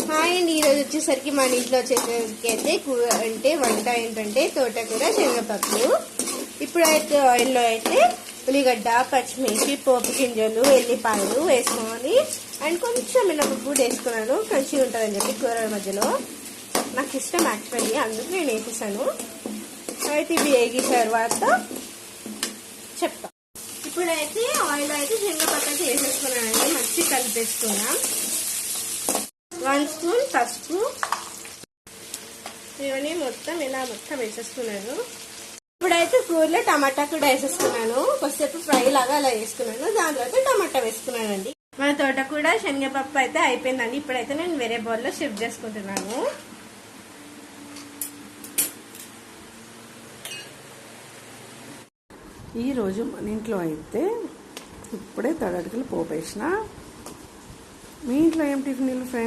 Hi అండి, ఈరోజు వచ్చేసరికి మన ఇంట్లో వచ్చేసరికి అయితే అంటే వంట ఏంటంటే తోటకూర శనగపప్పు. ఇప్పుడైతే ఆయిల్లో అయితే ఉల్లిగడ్డ, పచ్చిమిర్చి, పోపు గింజలు, ఎల్లిపాయలు వేసుకొని అండ్ కొంచెం మినపప్పు కూడా వేసుకున్నాను. మంచిగా ఉంటుందని చెప్పి కూరల మధ్యలో నాకు ఇష్టం యాక్చువల్లీ, అందుకు నేను వేసేసాను. అయితే ఇవి వేగిన తర్వాత చెప్తా. ఇప్పుడైతే ఆయిల్ అయితే శనగపప్పు అయితే వేసేసుకున్నానండి. మంచిగా కలిపేసుకున్నాం. 1 స్పూన్ పసుపు, ఇవన్నీ మొత్తం ఇలా వేసేసుకున్నాను. ఇప్పుడైతే కూరలో టమాటా కూడా వేసేసుకున్నాను. కొద్దిసేపు ఫ్రై లాగా అలా వేసుకున్నాను. దాంట్లో అయితే టమాటా వేసుకున్నానండి. మన తోట కూడా శనగపప్పు అయితే అయిపోయిందండి. ఇప్పుడైతే నేను వేరే బౌల్లో షిఫ్ట్ చేసుకుంటున్నాను. ఈరోజు మన ఇంట్లో అయితే ఇప్పుడే తడకలు పోపేసిన. మీ ఇంట్లో ఏం టిఫిన్లు ఫ్రెండ్స్?